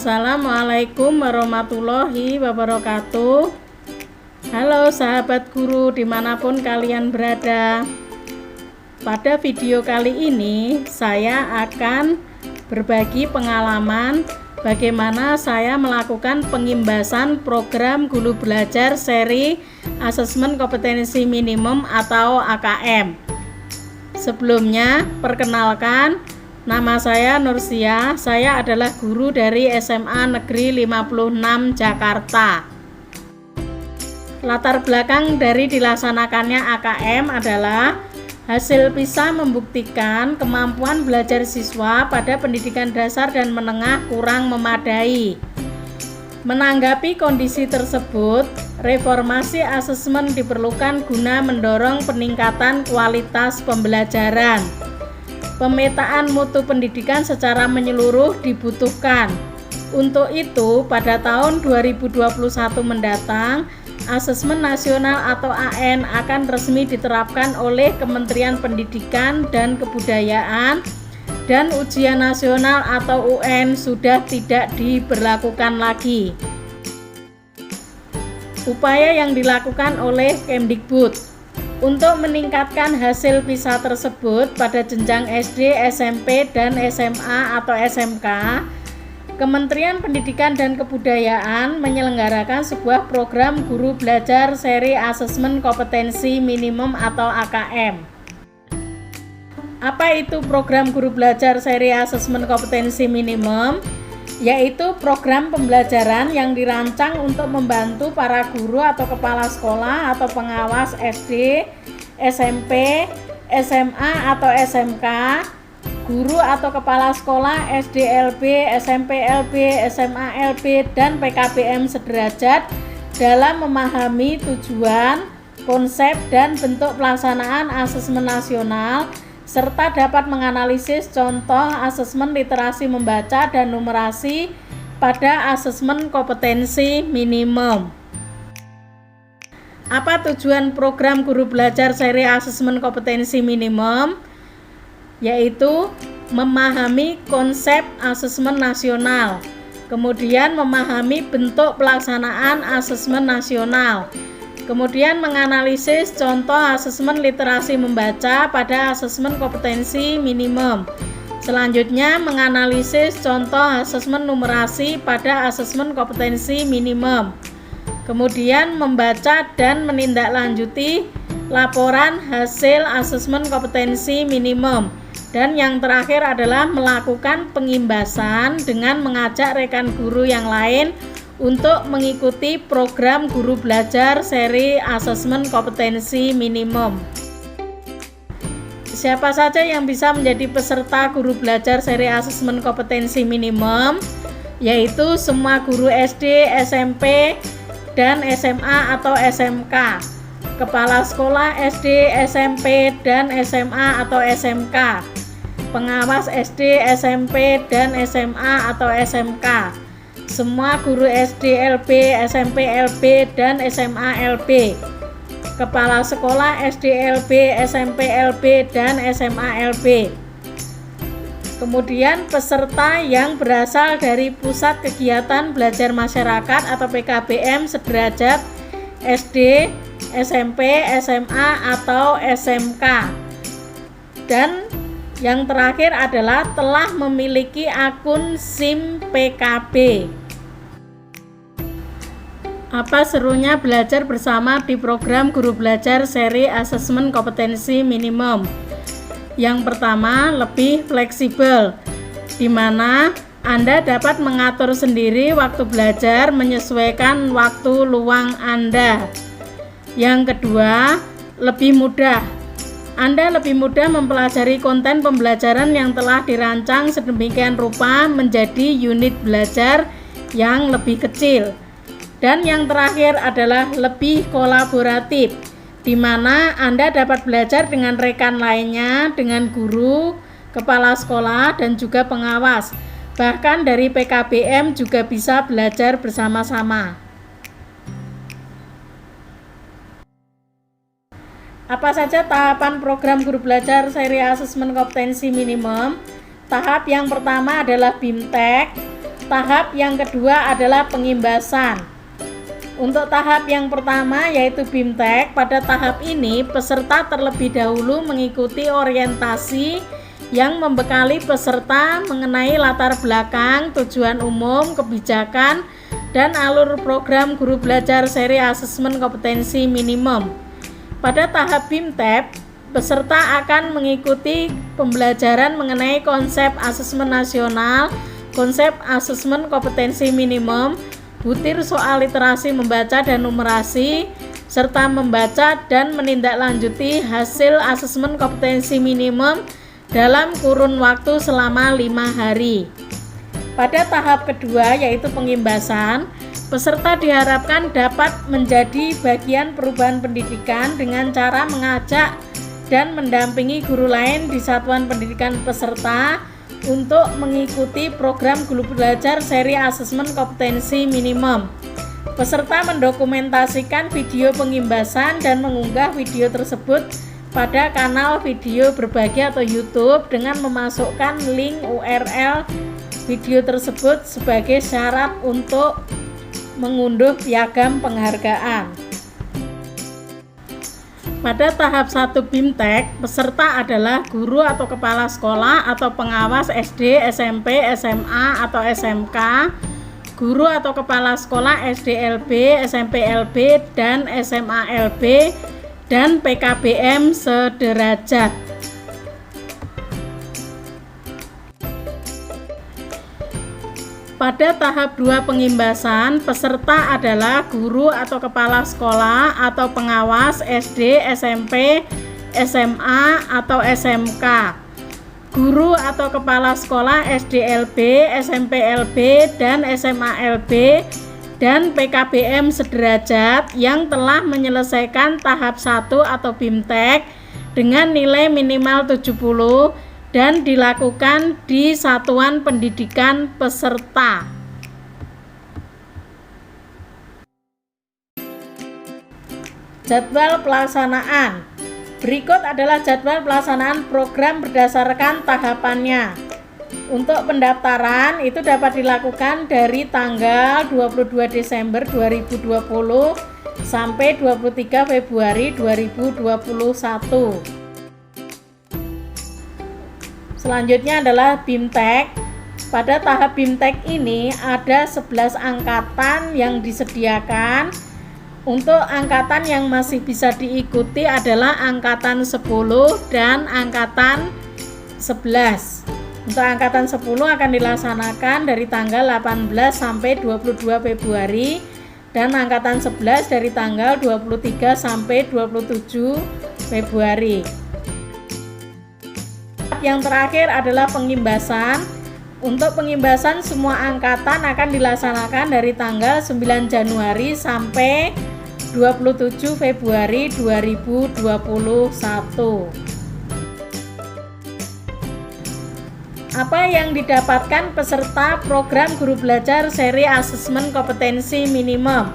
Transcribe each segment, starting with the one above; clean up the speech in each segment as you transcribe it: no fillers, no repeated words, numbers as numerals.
Assalamualaikum warahmatullahi wabarakatuh. Halo sahabat guru dimanapun kalian berada. Pada video kali ini saya akan berbagi pengalaman bagaimana saya melakukan pengimbasan program Guru Belajar seri Asesmen Kompetensi Minimum atau AKM. Sebelumnya, perkenalkan, nama saya Nursia, saya adalah guru dari SMA Negeri 56 Jakarta. Latar belakang dari dilaksanakannya AKM adalah hasil PISA membuktikan kemampuan belajar siswa pada pendidikan dasar dan menengah kurang memadai. Menanggapi kondisi tersebut, reformasi asesmen diperlukan guna mendorong peningkatan kualitas pembelajaran. Pemetaan mutu pendidikan secara menyeluruh dibutuhkan. Untuk itu, pada tahun 2021 mendatang, Asesmen Nasional atau AN akan resmi diterapkan oleh Kementerian Pendidikan dan Kebudayaan, dan ujian nasional atau UN sudah tidak diberlakukan lagi. Upaya yang dilakukan oleh Kemdikbud untuk meningkatkan hasil PISA tersebut pada jenjang SD, SMP, dan SMA atau SMK, Kementerian Pendidikan dan Kebudayaan menyelenggarakan sebuah program Guru Belajar seri Asesmen Kompetensi Minimum atau AKM. Apa itu program Guru Belajar seri Asesmen Kompetensi Minimum? Yaitu program pembelajaran yang dirancang untuk membantu para guru atau kepala sekolah atau pengawas SD, SMP, SMA atau SMK, guru atau kepala sekolah SD-LB, SMP-LB, SMA-LB, dan PKBM sederajat dalam memahami tujuan, konsep, dan bentuk pelaksanaan asesmen nasional, serta dapat menganalisis contoh asesmen literasi membaca dan numerasi pada asesmen kompetensi minimum. Apa tujuan program Guru Belajar seri Asesmen Kompetensi Minimum? Yaitu memahami konsep asesmen nasional, kemudian memahami bentuk pelaksanaan asesmen nasional, kemudian menganalisis contoh asesmen literasi membaca pada asesmen kompetensi minimum. Selanjutnya menganalisis contoh asesmen numerasi pada asesmen kompetensi minimum. Kemudian membaca dan menindaklanjuti laporan hasil asesmen kompetensi minimum. Dan yang terakhir adalah melakukan pengimbasan dengan mengajak rekan guru yang lain untuk mengikuti program Guru Belajar seri Asesmen Kompetensi Minimum. Siapa saja yang bisa menjadi peserta Guru Belajar seri Asesmen Kompetensi Minimum? Yaitu semua guru SD, SMP, dan SMA atau SMK, kepala sekolah SD, SMP, dan SMA atau SMK, pengawas SD, SMP, dan SMA atau SMK, semua guru SD LB, SMP LB, dan SMA LB, kepala sekolah SD LB, SMP LB, dan SMA LB. Kemudian peserta yang berasal dari Pusat Kegiatan Belajar Masyarakat atau PKBM sederajat SD, SMP, SMA, atau SMK. Dan yang terakhir adalah telah memiliki akun SIM PKB. Apa serunya belajar bersama di program Guru Belajar seri Asesmen Kompetensi Minimum? Yang pertama, lebih fleksibel, di mana Anda dapat mengatur sendiri waktu belajar menyesuaikan waktu luang Anda. Yang kedua, lebih mudah. Anda lebih mudah mempelajari konten pembelajaran yang telah dirancang sedemikian rupa menjadi unit belajar yang lebih kecil. Dan yang terakhir adalah lebih kolaboratif, di mana Anda dapat belajar dengan rekan lainnya, dengan guru, kepala sekolah, dan juga pengawas. Bahkan dari PKBM juga bisa belajar bersama-sama. Apa saja tahapan program Guru Belajar seri Asesmen Kompetensi Minimum? Tahap yang pertama adalah BIMTEK, Tahap yang kedua adalah pengimbasan. Untuk tahap yang pertama yaitu BIMTEK, pada tahap ini peserta terlebih dahulu mengikuti orientasi yang membekali peserta mengenai latar belakang, tujuan umum, kebijakan, dan alur program guru belajar seri asesmen kompetensi minimum. Pada tahap BIMTEK, peserta akan mengikuti pembelajaran mengenai konsep asesmen nasional, konsep asesmen kompetensi minimum, butir soal literasi membaca dan numerasi, serta membaca dan menindaklanjuti hasil asesmen kompetensi minimum dalam kurun waktu selama 5 hari. Pada tahap kedua yaitu pengimbasan, peserta diharapkan dapat menjadi bagian perubahan pendidikan dengan cara mengajak dan mendampingi guru lain di satuan pendidikan peserta untuk mengikuti program guru belajar seri asesmen kompetensi minimum. Peserta mendokumentasikan video pengimbasan dan mengunggah video tersebut pada kanal video berbagi atau YouTube dengan memasukkan link URL video tersebut sebagai syarat untuk mengunduh piagam penghargaan. Pada tahap 1 BIMTEK, peserta adalah guru atau kepala sekolah atau pengawas SD, SMP, SMA, atau SMK, guru atau kepala sekolah SDLB, SMPLB, dan SMALB, dan PKBM sederajat. Pada tahap 2 pengimbasan, peserta adalah guru atau kepala sekolah atau pengawas SD, SMP, SMA, atau SMK, guru atau kepala sekolah SDLB, SMPLB, dan SMALB, dan PKBM sederajat yang telah menyelesaikan tahap 1 atau BIMTEK dengan nilai minimal 70 dan dilakukan di satuan pendidikan peserta. Jadwal pelaksanaan. Berikut adalah jadwal pelaksanaan program berdasarkan tahapannya. Untuk pendaftaran itu dapat dilakukan dari tanggal 22 Desember 2020 sampai 23 Februari 2021. Selanjutnya adalah BIMTEK. Pada tahap BIMTEK ini ada 11 angkatan yang disediakan. Untuk angkatan yang masih bisa diikuti adalah angkatan 10 dan angkatan 11. Untuk angkatan 10 akan dilaksanakan dari tanggal 18 sampai 22 Februari dan angkatan 11 dari tanggal 23 sampai 27 Februari. Yang terakhir adalah pengimbasan. Untuk pengimbasan semua angkatan akan dilaksanakan dari tanggal 9 Januari sampai 27 Februari 2021. Apa yang didapatkan peserta program guru belajar seri asesmen kompetensi minimum?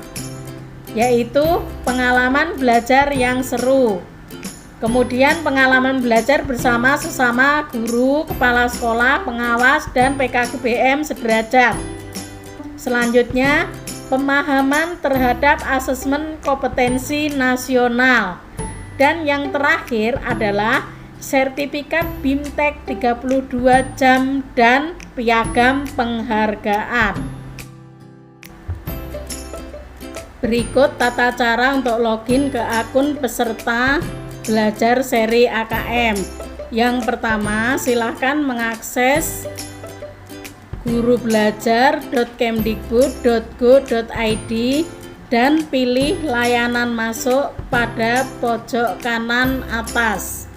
Yaitu pengalaman belajar yang seru. Kemudian pengalaman belajar bersama sesama guru, kepala sekolah, pengawas, dan PKBM sederajat. Selanjutnya, pemahaman terhadap asesmen kompetensi nasional. Dan yang terakhir adalah sertifikat BIMTEK 32 jam dan piagam penghargaan. Berikut tata cara untuk login ke akun peserta belajar seri AKM. Yang pertama, silahkan mengakses gurubelajar.kemdikbud.go.id dan pilih layanan masuk pada pojok kanan atas.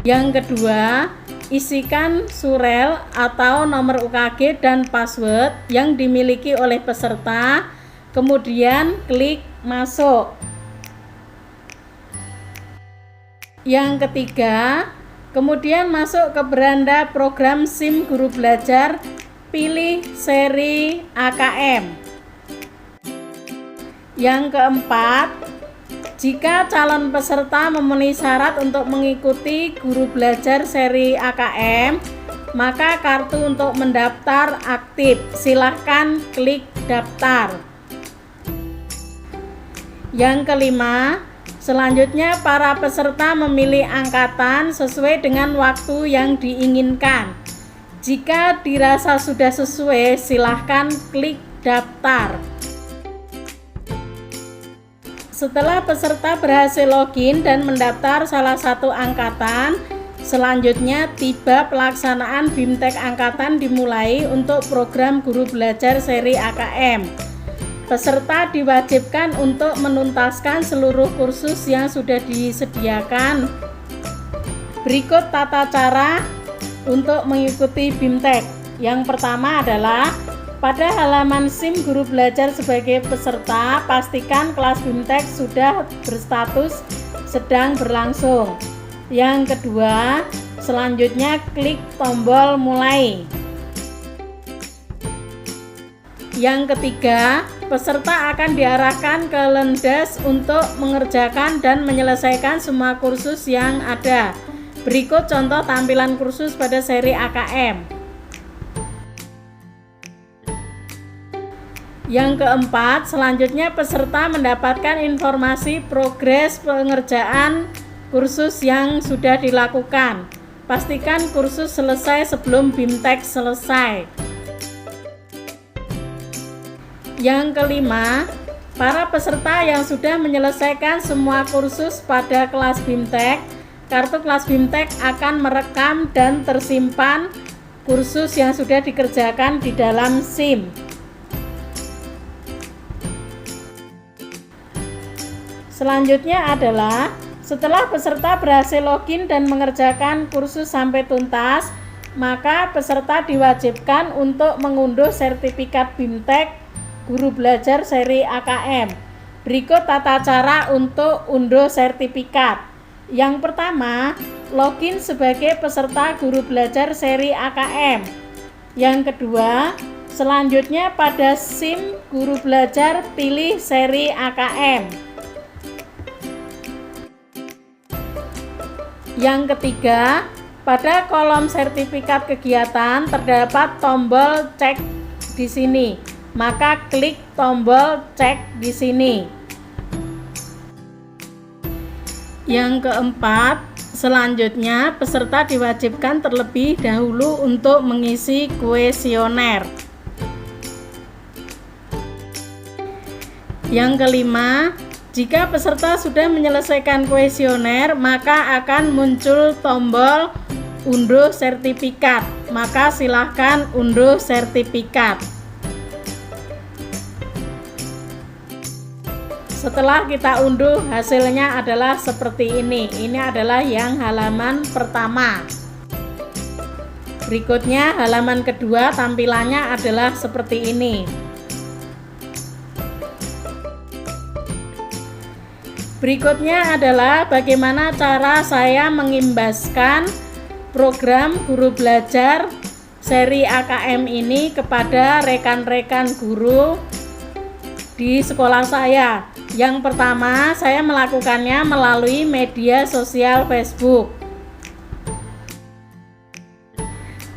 Yang kedua, isikan surel atau nomor UKG dan password yang dimiliki oleh peserta, kemudian klik masuk. Yang ketiga, kemudian masuk ke beranda program SIM Guru Belajar, pilih seri AKM. Yang keempat, jika calon peserta memenuhi syarat untuk mengikuti guru belajar seri AKM, maka kartu untuk mendaftar aktif. Silahkan klik daftar. Yang kelima, selanjutnya para peserta memilih angkatan sesuai dengan waktu yang diinginkan. Jika dirasa sudah sesuai, silahkan klik daftar. Setelah peserta berhasil login dan mendaftar salah satu angkatan, selanjutnya tiba pelaksanaan BIMTEK angkatan dimulai untuk program Guru Belajar seri AKM. Peserta diwajibkan untuk menuntaskan seluruh kursus yang sudah disediakan. Berikut tata cara untuk mengikuti BIMTEK. Yang pertama adalah pada halaman SIM Guru Belajar sebagai peserta, pastikan kelas BIMTEK sudah berstatus sedang berlangsung. Yang kedua, selanjutnya klik tombol mulai. Yang ketiga, peserta akan diarahkan ke Lendes untuk mengerjakan dan menyelesaikan semua kursus yang ada. Berikut contoh tampilan kursus pada seri AKM. Yang keempat, selanjutnya peserta mendapatkan informasi progres pengerjaan kursus yang sudah dilakukan. Pastikan kursus selesai sebelum BIMTEK selesai. Yang kelima, para peserta yang sudah menyelesaikan semua kursus pada kelas BIMTEK, kartu kelas BIMTEK akan merekam dan tersimpan kursus yang sudah dikerjakan di dalam SIM. Selanjutnya adalah setelah peserta berhasil login dan mengerjakan kursus sampai tuntas, maka peserta diwajibkan untuk mengunduh sertifikat BIMTEK Guru Belajar seri AKM. Berikut tata cara untuk unduh sertifikat. Yang pertama, login sebagai peserta Guru Belajar seri AKM. Yang kedua, selanjutnya pada SIM Guru Belajar pilih seri AKM. Yang ketiga, pada kolom sertifikat kegiatan terdapat tombol cek di sini. Maka klik tombol cek di sini. Yang keempat, selanjutnya peserta diwajibkan terlebih dahulu untuk mengisi kuesioner. Yang kelima, jika peserta sudah menyelesaikan kuesioner, maka akan muncul tombol unduh sertifikat. Maka silahkan unduh sertifikat. Setelah kita unduh, hasilnya adalah seperti ini. Ini adalah yang halaman pertama. Berikutnya halaman kedua, tampilannya adalah seperti ini. Berikutnya adalah bagaimana cara saya mengimbaskan program Guru Belajar seri AKM ini kepada rekan-rekan guru di sekolah saya. Yang pertama, saya melakukannya melalui media sosial Facebook.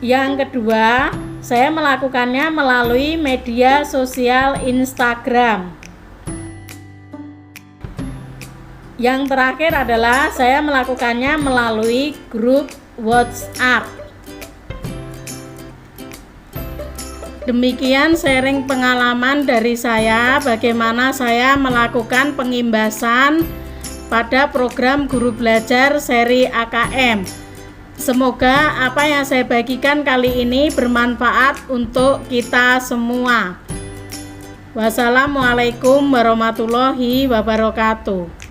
Yang kedua, saya melakukannya melalui media sosial Instagram. Yang terakhir adalah saya melakukannya melalui grup WhatsApp. Demikian sharing pengalaman dari saya bagaimana saya melakukan pengimbasan pada program Guru Belajar seri AKM. Semoga apa yang saya bagikan kali ini bermanfaat untuk kita semua. Wassalamualaikum warahmatullahi wabarakatuh.